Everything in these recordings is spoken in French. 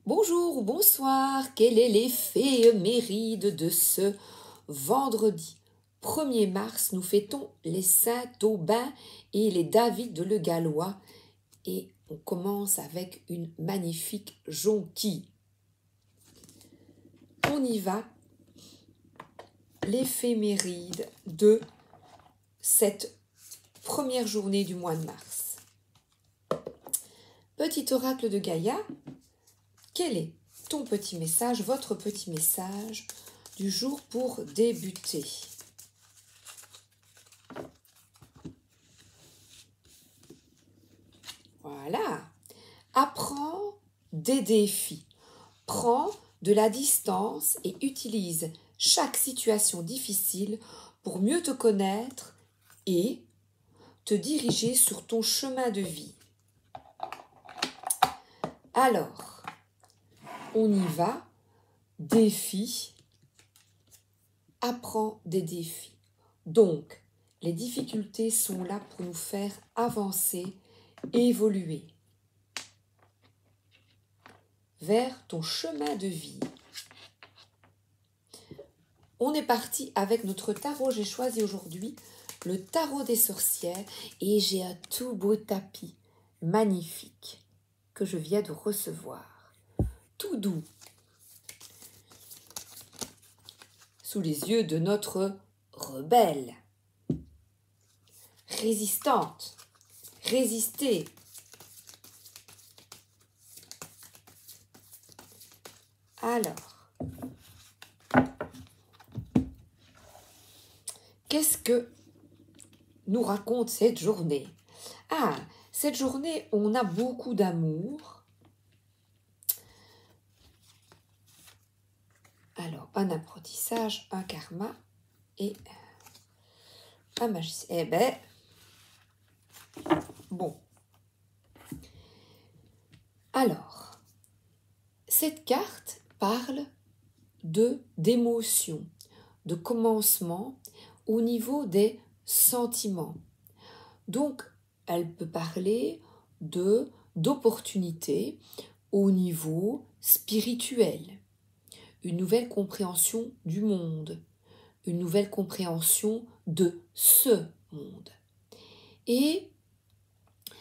Bonjour ou bonsoir, quelle est l'éphéméride de ce vendredi 1er mars? Nous fêtons les Saint-Aubin et les David le Gallois et on commence avec une magnifique jonquille. On y va, l'éphéméride de cette première journée du mois de mars. Petit oracle de Gaïa, quel est ton petit message, votre petit message du jour pour débuter? Voilà. Apprends des défis. Prends de la distance et utilise chaque situation difficile pour mieux te connaître et te diriger sur ton chemin de vie. Alors, on y va. Défi. Apprends des défis. Donc, les difficultés sont là pour nous faire avancer, évoluer vers ton chemin de vie. On est parti avec notre tarot. J'ai choisi aujourd'hui le tarot des sorcières et j'ai un tout beau tapis magnifique que je viens de recevoir. Tout doux. Sous les yeux de notre rebelle. Résistante. Résister. Alors, qu'est-ce que nous raconte cette journée? Ah, cette journée, on a beaucoup d'amour. Alors, un apprentissage, un karma et un magicien. Eh ben, bon. Alors, cette carte parle d'émotions, de commencement au niveau des sentiments. Donc, elle peut parler d'opportunités au niveau spirituel, une nouvelle compréhension du monde, une nouvelle compréhension de ce monde. Et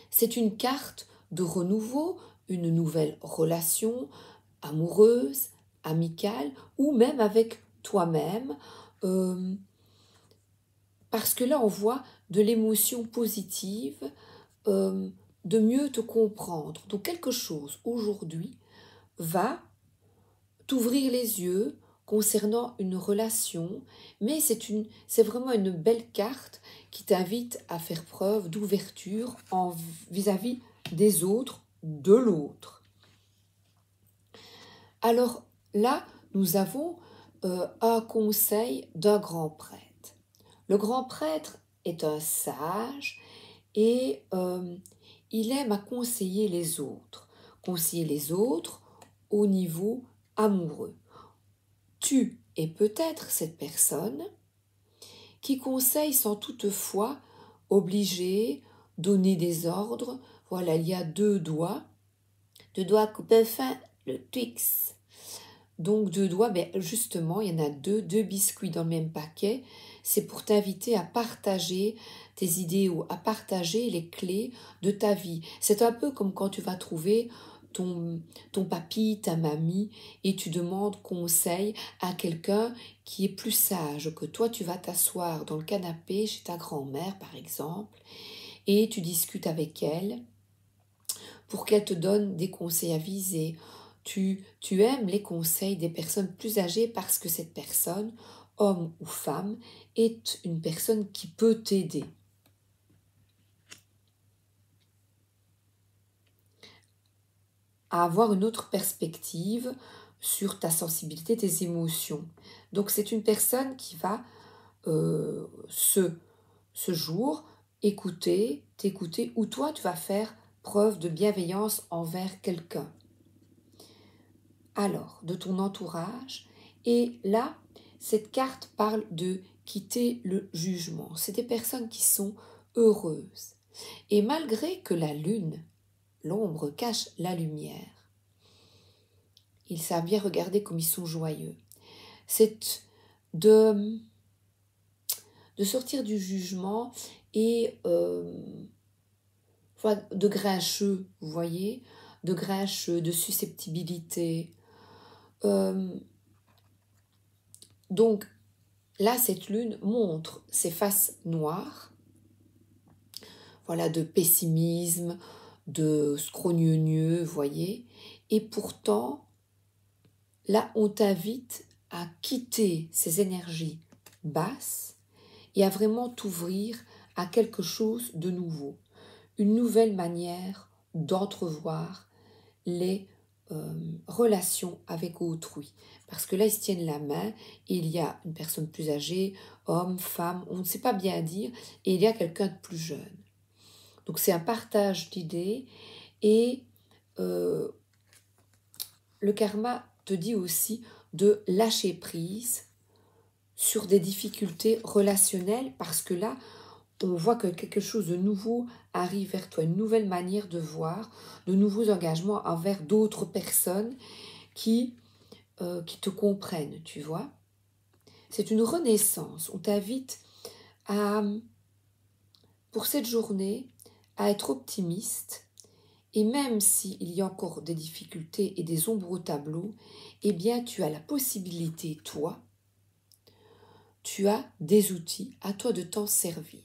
c'est une carte de renouveau, une nouvelle relation amoureuse, amicale ou même avec toi-même, parce que là on voit de l'émotion positive, de mieux te comprendre. Donc quelque chose aujourd'hui va t'ouvrir les yeux concernant une relation, mais c'est vraiment une belle carte qui t'invite à faire preuve d'ouverture vis-à-vis des autres, de l'autre. Alors là, nous avons un conseil d'un grand prêtre. Le grand prêtre est un sage et il aime à conseiller les autres au niveau amoureux. Tu es peut-être cette personne qui conseille sans toutefois obliger, donner des ordres. Voilà, il y a deux doigts coupés fin, le Twix. Donc deux doigts, ben justement, il y en a deux biscuits dans le même paquet. C'est pour t'inviter à partager tes idées ou à partager les clés de ta vie. C'est un peu comme quand tu vas trouver ton papy, ta mamie, et tu demandes conseil à quelqu'un qui est plus sage que toi. Tu vas t'asseoir dans le canapé chez ta grand-mère, par exemple, et tu discutes avec elle pour qu'elle te donne des conseils avisés. Tu aimes les conseils des personnes plus âgées parce que cette personne, homme ou femme, est une personne qui peut t'aider. À avoir une autre perspective sur ta sensibilité, tes émotions. Donc c'est une personne qui va ce jour t'écouter, ou toi tu vas faire preuve de bienveillance envers quelqu'un. Alors, de ton entourage, et là, cette carte parle de quitter le jugement. C'est des personnes qui sont heureuses. Et malgré que la lune, l'ombre cache la lumière, Ils savent bien regarder comme ils sont joyeux. C'est de sortir du jugement et de grincheux, vous voyez, de grincheux, de susceptibilité. Donc, là, cette lune montre ses faces noires, voilà, de pessimisme, de scrogneux, vous voyez. Et pourtant, là, on t'invite à quitter ces énergies basses et à vraiment t'ouvrir à quelque chose de nouveau, une nouvelle manière d'entrevoir les relations avec autrui. Parce que là, ils se tiennent la main et il y a une personne plus âgée, homme, femme, on ne sait pas bien dire, et il y a quelqu'un de plus jeune. Donc c'est un partage d'idées et le karma te dit aussi de lâcher prise sur des difficultés relationnelles parce que là, on voit que quelque chose de nouveau arrive vers toi, une nouvelle manière de voir, de nouveaux engagements envers d'autres personnes qui te comprennent, tu vois. C'est une renaissance. On t'invite pour cette journée, à être optimiste. Et même s'il y a encore des difficultés et des ombres au tableau, eh bien, tu as la possibilité, toi, tu as des outils, à toi de t'en servir.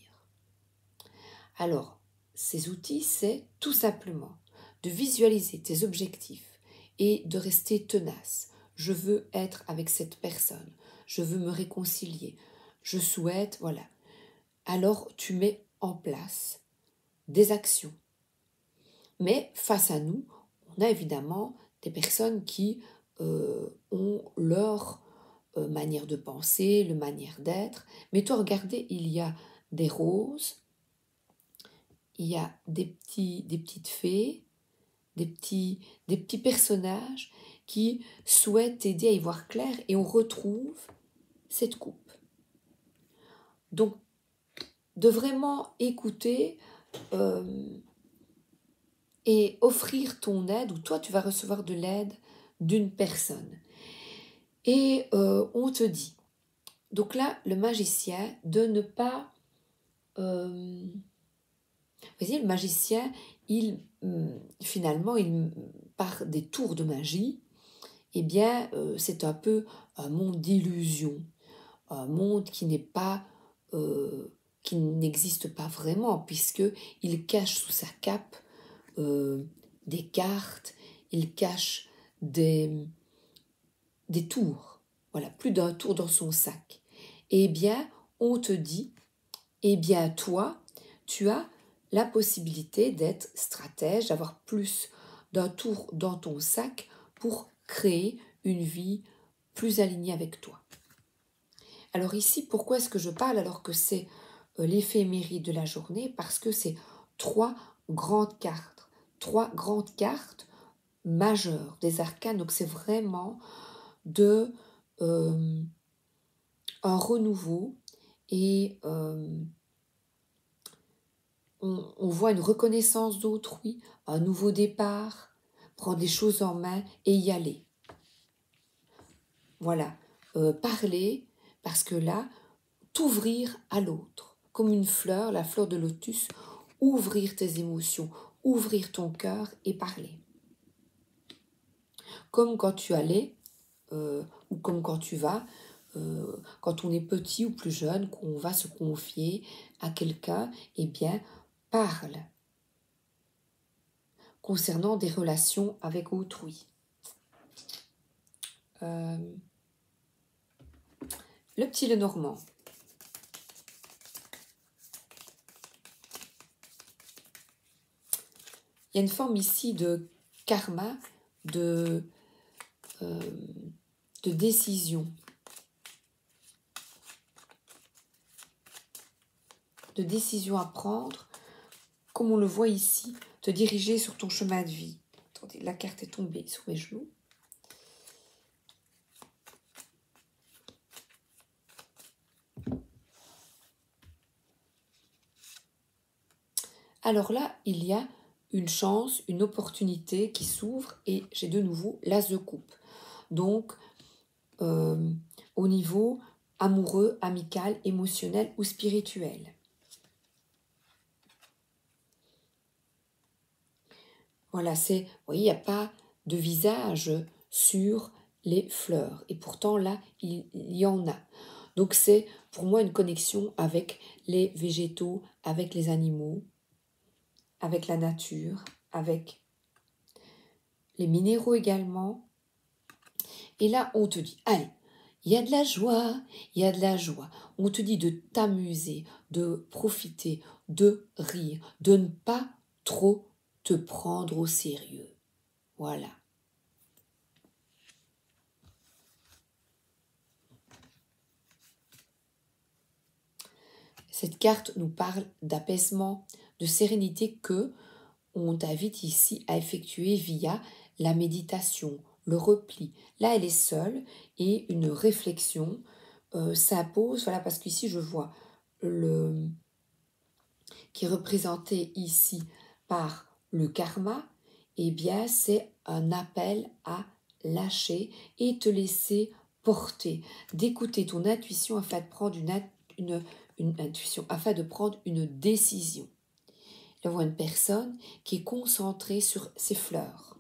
Alors, ces outils, c'est tout simplement de visualiser tes objectifs et de rester tenace. Je veux être avec cette personne. Je veux me réconcilier. Je souhaite, voilà. Alors, tu mets en place des actions. Mais face à nous, on a évidemment des personnes qui ont leur manière de penser, leur manière d'être. Mais toi, regardez, il y a des roses, il y a des petites fées, des petits personnages qui souhaitent aider à y voir clair et on retrouve cette coupe. Donc, de vraiment écouter et offrir ton aide, ou toi tu vas recevoir de l'aide d'une personne. Et on te dit, donc là, le magicien, de ne pas... vous voyez, le magicien, finalement, par des tours de magie, eh bien, c'est un peu un monde d'illusion, un monde qui n'est pas... qui n'existe pas vraiment, puisqu'il cache sous sa cape des cartes, il cache des tours, voilà, plus d'un tour dans son sac. Eh bien, on te dit, eh bien, toi, tu as la possibilité d'être stratège, d'avoir plus d'un tour dans ton sac pour créer une vie plus alignée avec toi. Alors ici, pourquoi est-ce que je parle alors que c'est l'éphémérie de la journée? Parce que c'est trois grandes cartes majeures des arcanes. Donc c'est vraiment un renouveau et on voit une reconnaissance d'autrui, un nouveau départ, prendre les choses en main et y aller. Voilà, parler, parce que là, t'ouvrir à l'autre, comme une fleur, la fleur de lotus, ouvrir tes émotions, ouvrir ton cœur et parler. Comme quand tu allais, ou comme quand tu vas, quand on est petit ou plus jeune, qu'on va se confier à quelqu'un, eh bien, parle concernant des relations avec autrui. Le petit Lenormand. Il y a une forme ici de karma, de décision, de décision à prendre, comme on le voit ici, te diriger sur ton chemin de vie. Attendez, la carte est tombée sur mes genoux. Alors là, il y a une chance, une opportunité qui s'ouvre et j'ai de nouveau l'as de coupe. donc au niveau amoureux, amical, émotionnel ou spirituel. Voilà, c'est, vous voyez, il n'y a pas de visage sur les fleurs. Et pourtant, là, il y en a. Donc, c'est pour moi une connexion avec les végétaux, avec les animaux, avec la nature, avec les minéraux également. Et là, on te dit, allez, il y a de la joie, il y a de la joie. On te dit de t'amuser, de profiter, de rire, de ne pas trop te prendre au sérieux. Voilà. Cette carte nous parle d'apaisement, de sérénité que on t'invite ici à effectuer via la méditation, le repli. Là, elle est seule et une réflexion s'impose. Voilà, parce qu'ici, je vois le qui est représenté ici par le karma. Eh bien, c'est un appel à lâcher et te laisser porter, d'écouter ton intuition afin de prendre une intuition, afin de prendre une décision. Je vois une personne qui est concentrée sur ses fleurs.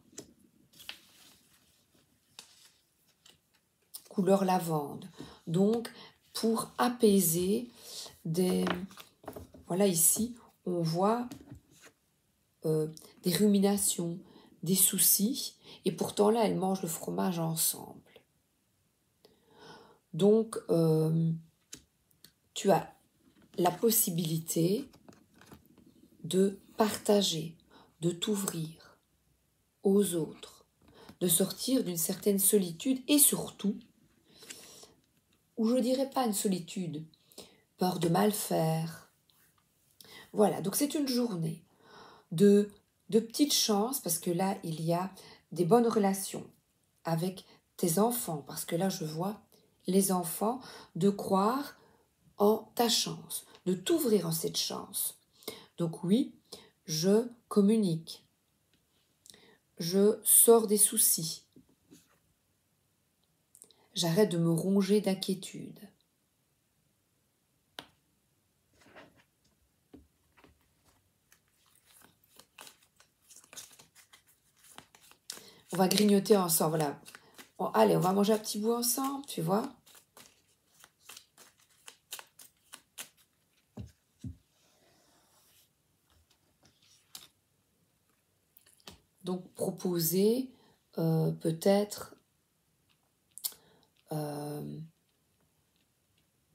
Couleur lavande. Donc, pour apaiser des... Voilà, ici, on voit des ruminations, des soucis, et pourtant là, elles mangent le fromage ensemble. Donc, tu as la possibilité de partager, de t'ouvrir aux autres, de sortir d'une certaine solitude et surtout, ou je ne dirais pas une solitude, peur de mal faire. Voilà, donc c'est une journée de petites chances parce que là, il y a des bonnes relations avec tes enfants, parce que là, je vois les enfants, de croire en ta chance, de t'ouvrir en cette chance. Donc oui, je communique, je sors des soucis, j'arrête de me ronger d'inquiétude. On va grignoter ensemble, voilà. Bon, allez, on va manger un petit bout ensemble, tu vois. Donc, proposer peut-être,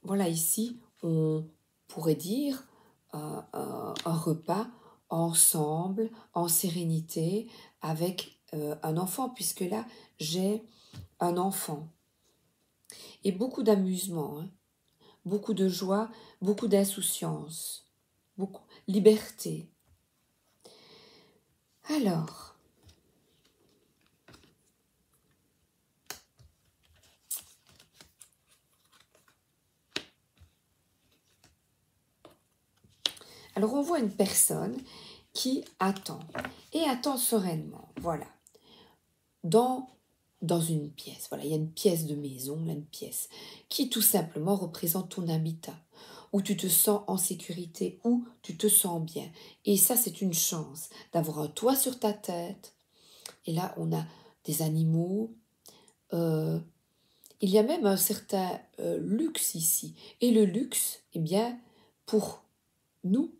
voilà, ici, on pourrait dire un repas ensemble, en sérénité, avec un enfant, puisque là, j'ai un enfant. Et beaucoup d'amusement, hein, beaucoup de joie, beaucoup d'insouciance, beaucoup liberté. Alors, on voit une personne qui attend, et attend sereinement, voilà, dans une pièce. Voilà, il y a une pièce de maison, là, une pièce, qui tout simplement représente ton habitat, où tu te sens en sécurité, où tu te sens bien. Et ça, c'est une chance d'avoir un toit sur ta tête. Et là, on a des animaux. Il y a même un certain luxe ici. Et le luxe, eh bien, pour nous,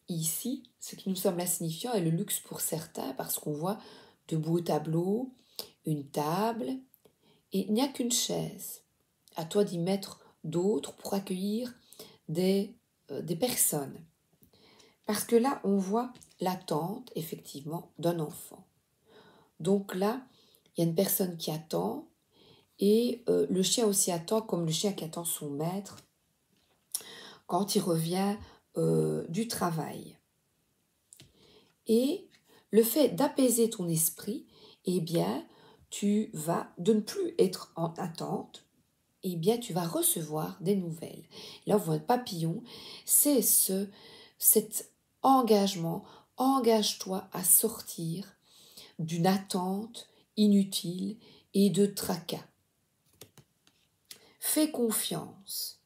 ici, ce qui nous semble insignifiant est le luxe pour certains, parce qu'on voit de beaux tableaux, une table, et il n'y a qu'une chaise. À toi d'y mettre d'autres pour accueillir des personnes. Parce que là, on voit l'attente, effectivement, d'un enfant. Donc là, il y a une personne qui attend, et le chien aussi attend, comme le chien qui attend son maître quand il revient du travail. Et le fait d'apaiser ton esprit, eh bien, tu vas, de ne plus être en attente, eh bien, tu vas recevoir des nouvelles. Là, on voit un papillon, c'est cet engagement. Engage-toi à sortir d'une attente inutile et de tracas. Fais confiance.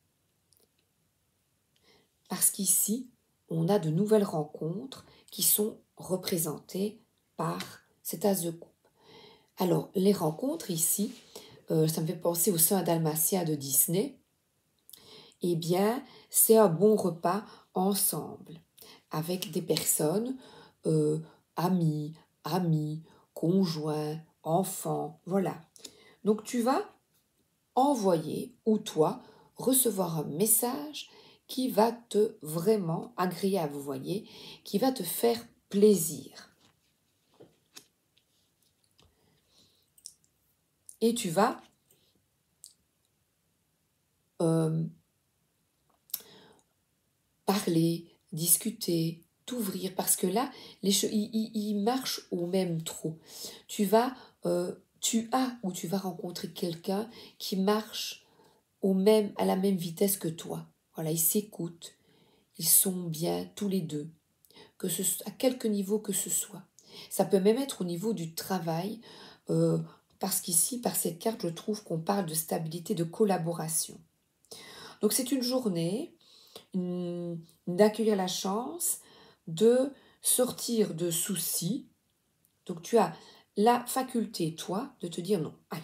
Parce qu'ici, on a de nouvelles rencontres qui sont représentées par cet as de coupe. Alors, les rencontres ici, ça me fait penser au saint dalmatien de Disney. Eh bien, c'est un bon repas ensemble, avec des personnes, amis, conjoints, enfants, voilà. Donc, tu vas envoyer, ou toi, recevoir un message qui va te vraiment agréable, vous voyez, qui va te faire plaisir. Et tu vas parler, discuter, t'ouvrir, parce que là, ils marchent au même trot. Tu as ou tu vas rencontrer quelqu'un qui marche à la même vitesse que toi. Voilà, ils s'écoutent, ils sont bien tous les deux, à quelque niveau que ce soit. Ça peut même être au niveau du travail, parce qu'ici, par cette carte, je trouve qu'on parle de stabilité, de collaboration. Donc c'est une journée d'accueillir la chance de sortir de soucis. Donc tu as la faculté, toi, de te dire non. Allez,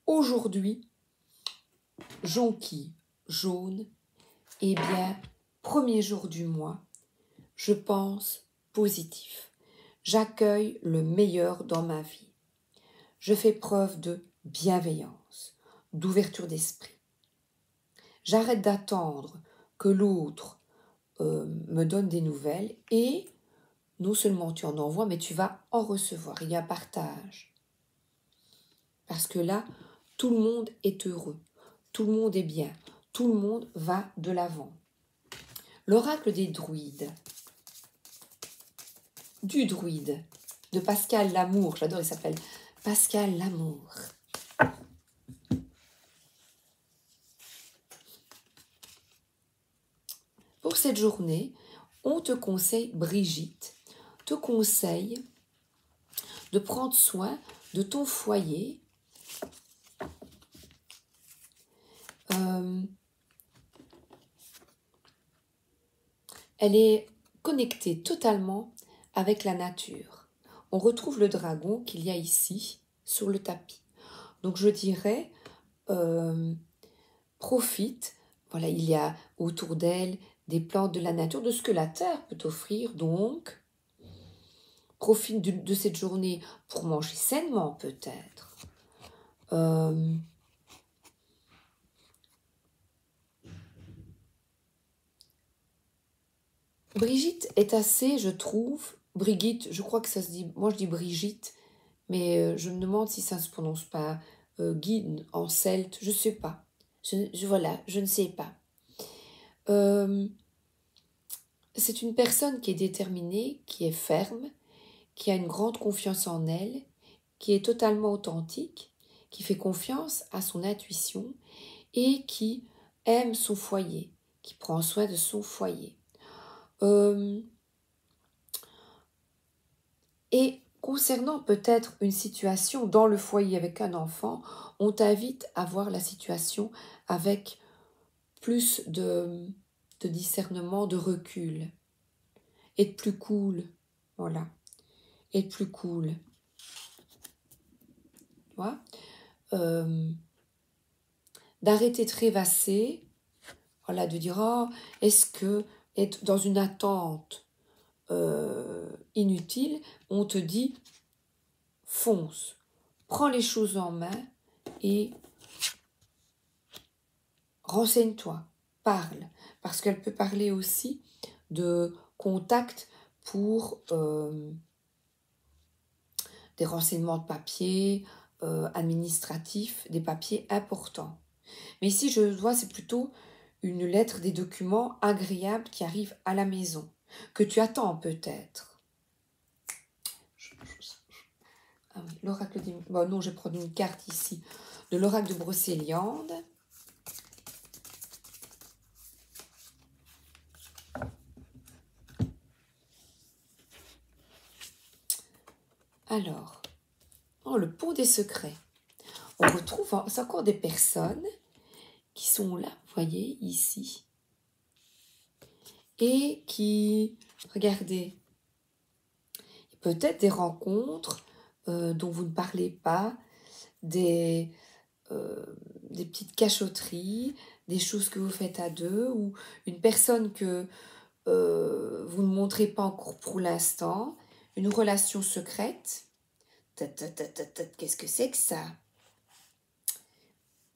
aujourd'hui, jonquille jaune, eh bien, premier jour du mois, je pense positif. J'accueille le meilleur dans ma vie. Je fais preuve de bienveillance, d'ouverture d'esprit. J'arrête d'attendre que l'autre me donne des nouvelles et non seulement tu en envoies, mais tu vas en recevoir. Il y a partage. Parce que là, tout le monde est heureux, tout le monde est bien, tout le monde va de l'avant. L'oracle des druides, du druide, de Pascal Lamour, j'adore, il s'appelle Pascal Lamour. Pour cette journée, on te conseille, Brigitte, te conseille de prendre soin de ton foyer. Elle est connectée totalement avec la nature. On retrouve le dragon qu'il y a ici sur le tapis. Donc je dirais, profite. Voilà, il y a autour d'elle des plantes de la nature, de ce que la terre peut offrir. Donc, profite de cette journée pour manger sainement peut-être. Brigitte est assez, je trouve, Brigitte, je crois que ça se dit, moi je dis Brigitte, mais je me demande si ça ne se prononce pas Guide en celte, je ne sais pas. Voilà, je ne sais pas. C'est une personne qui est déterminée, qui est ferme, qui a une grande confiance en elle, qui est totalement authentique, qui fait confiance à son intuition et qui aime son foyer, qui prend soin de son foyer. Et concernant peut-être une situation dans le foyer avec un enfant, on t'invite à voir la situation avec plus de discernement, de recul. Être plus cool, voilà. Être plus cool. Tu vois, d'arrêter de rêvasser, voilà, de dire, oh, est-ce que être dans une attente inutile, on te dit, fonce, prends les choses en main et renseigne-toi, parle, parce qu'elle peut parler aussi de contact pour des renseignements de papier, administratifs, des papiers importants. Mais ici, je vois, c'est plutôt une lettre, des documents agréables qui arrivent à la maison, que tu attends peut-être. Ah oui, l'oracle des... Bon, non, je vais prendre une carte ici de l'oracle de Brocéliande. Alors, Oh, le pont des secrets. On retrouve c'est encore des personnes qui sont là, vous voyez, ici. Et qui, regardez, peut-être des rencontres dont vous ne parlez pas, des petites cachotteries, des choses que vous faites à deux, ou une personne que vous ne montrez pas encore pour l'instant, une relation secrète. Qu'est-ce que c'est que ça?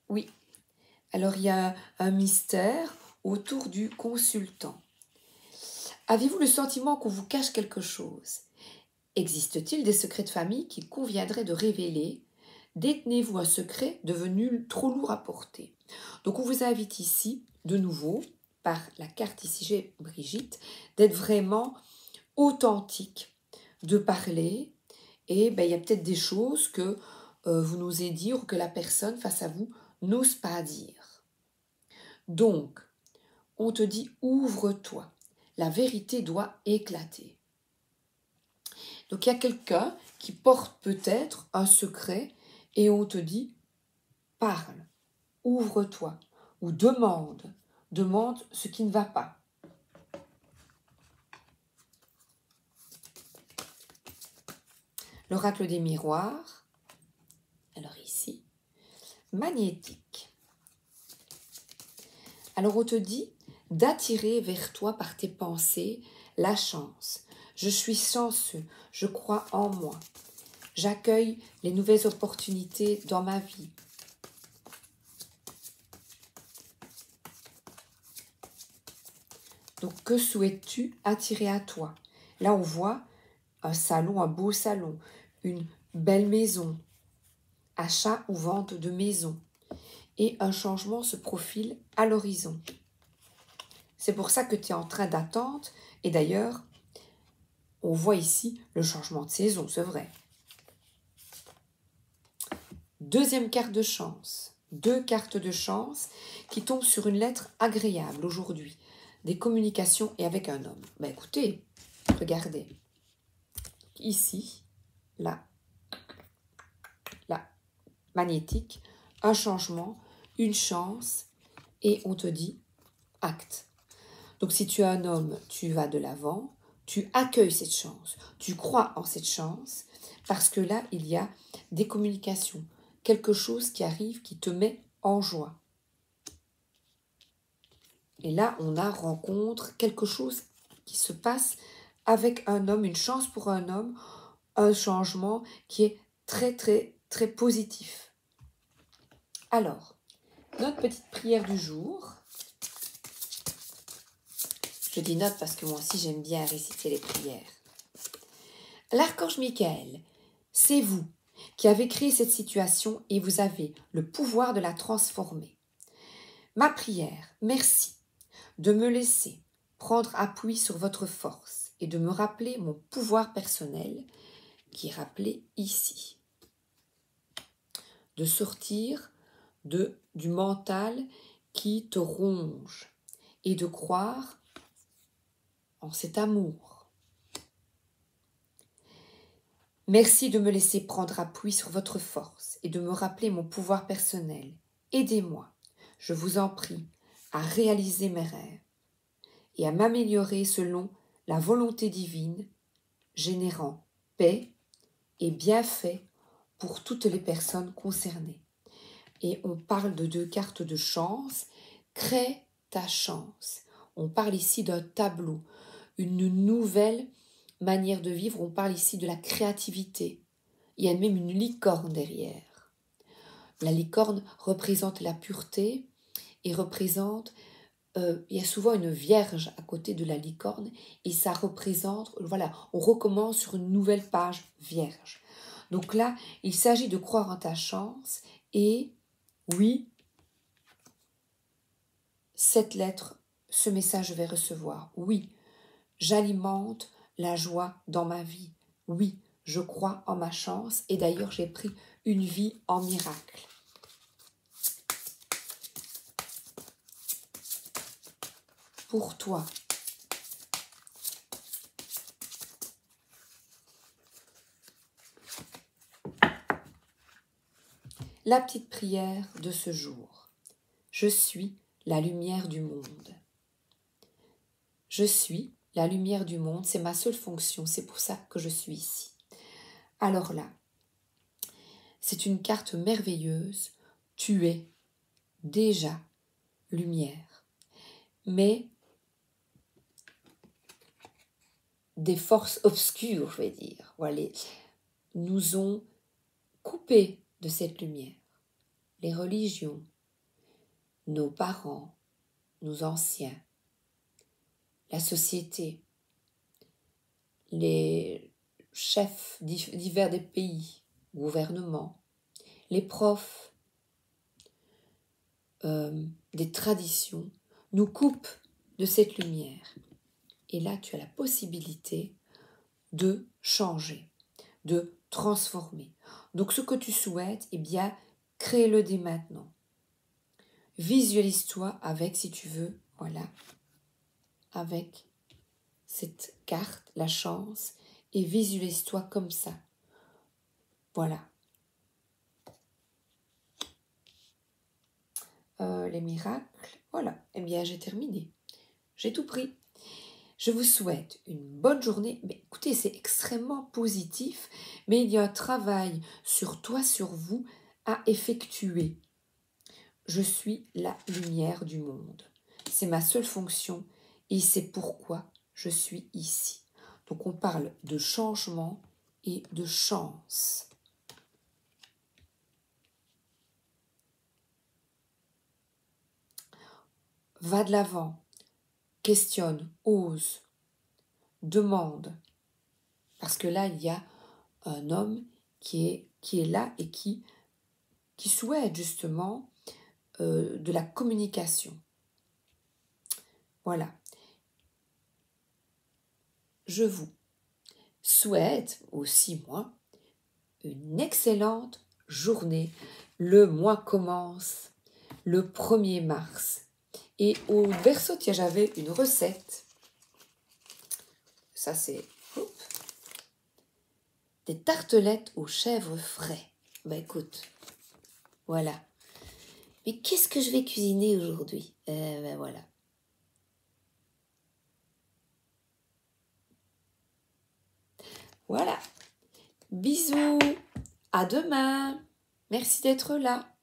Oui, alors il y a un mystère autour du consultant. Avez-vous le sentiment qu'on vous cache quelque chose? Existe-t-il des secrets de famille qu'il conviendrait de révéler? Détenez-vous un secret devenu trop lourd à porter? Donc on vous invite ici, de nouveau, par la carte ici, j'ai Brigitte, d'être vraiment authentique, de parler, et il y a peut-être des choses que vous n'osez dire ou que la personne face à vous n'ose pas dire. Donc, on te dit ouvre-toi, la vérité doit éclater. Donc il y a quelqu'un qui porte peut-être un secret et on te dit parle, ouvre-toi ou demande ce qui ne va pas. L'oracle des miroirs, alors ici, magnétique. Alors on te dit d'attirer vers toi par tes pensées la chance. Je suis chanceux, je crois en moi. J'accueille les nouvelles opportunités dans ma vie. Donc que souhaites-tu attirer à toi? Là on voit un salon, un beau salon, une belle maison, achat ou vente de maison. Et un changement se profile à l'horizon. C'est pour ça que tu es en train d'attendre. Et d'ailleurs, on voit ici le changement de saison, c'est vrai. Deuxième carte de chance. 2 cartes de chance qui tombent sur une lettre agréable aujourd'hui. Des communications et avec un homme. Écoutez, regardez. Ici, là, magnétique, un changement, une chance, et on te dit acte. Donc si tu es un homme, tu vas de l'avant, tu accueilles cette chance, tu crois en cette chance, parce que là, il y a des communications, quelque chose qui arrive qui te met en joie. Et là, on a rencontre, quelque chose qui se passe avec un homme, une chance pour un homme, un changement qui est très, très, très positif. Alors, notre petite prière du jour. Je dis note parce que moi aussi j'aime bien réciter les prières. L'archange Michael, c'est vous qui avez créé cette situation et vous avez le pouvoir de la transformer. Ma prière, merci de me laisser prendre appui sur votre force et de me rappeler mon pouvoir personnel qui est rappelé ici. De sortir du mental qui te ronge et de croire en cet amour. Merci de me laisser prendre appui sur votre force et de me rappeler mon pouvoir personnel. Aidez-moi, je vous en prie, à réaliser mes rêves et à m'améliorer selon la volonté divine, générant paix et bienfaits pour toutes les personnes concernées. Et on parle de 2 cartes de chance. Crée ta chance. On parle ici d'un tableau, une nouvelle manière de vivre. On parle ici de la créativité. Il y a même une licorne derrière. La licorne représente la pureté et représente, il y a souvent une vierge à côté de la licorne et ça représente, voilà, on recommence sur une nouvelle page vierge. Donc là, il s'agit de croire en ta chance et oui, cette lettre, ce message je vais recevoir. Oui, j'alimente la joie dans ma vie. Oui, je crois en ma chance et d'ailleurs j'ai pris une vie en miracle. Pour toi. La petite prière de ce jour. Je suis la lumière du monde. Je suis la lumière du monde, c'est ma seule fonction, c'est pour ça que je suis ici. Alors là, c'est une carte merveilleuse. Tu es déjà lumière. Mais des forces obscures, je vais dire, voilà, nous ont coupés de cette lumière. Les religions, nos parents, nos anciens, la société, les chefs divers des pays, gouvernements, les profs, des traditions, nous coupent de cette lumière. Et là, tu as la possibilité de changer, de transformer. Donc, ce que tu souhaites, eh bien, crée-le dès maintenant. Visualise-toi avec, si tu veux, voilà, avec cette carte, la chance, et visualise-toi comme ça. Voilà. Les miracles, voilà. Eh bien, j'ai terminé. J'ai tout pris. Je vous souhaite une bonne journée. Mais écoutez, c'est extrêmement positif, mais il y a un travail sur toi, sur vous, à effectuer. Je suis la lumière du monde. C'est ma seule fonction et c'est pourquoi je suis ici. Donc on parle de changement et de chance. Va de l'avant, questionne, ose, demande. Parce que là, il y a un homme qui est là et qui souhaite justement de la communication. Voilà. Je vous souhaite aussi, moi, une excellente journée. Le mois commence le 1er mars. Et au Verseau, tiens, j'avais une recette. Ça, c'est des tartelettes aux chèvres frais. Ben écoute, voilà. Mais qu'est-ce que je vais cuisiner aujourd'hui? Ben voilà. Voilà. Bisous. À demain. Merci d'être là.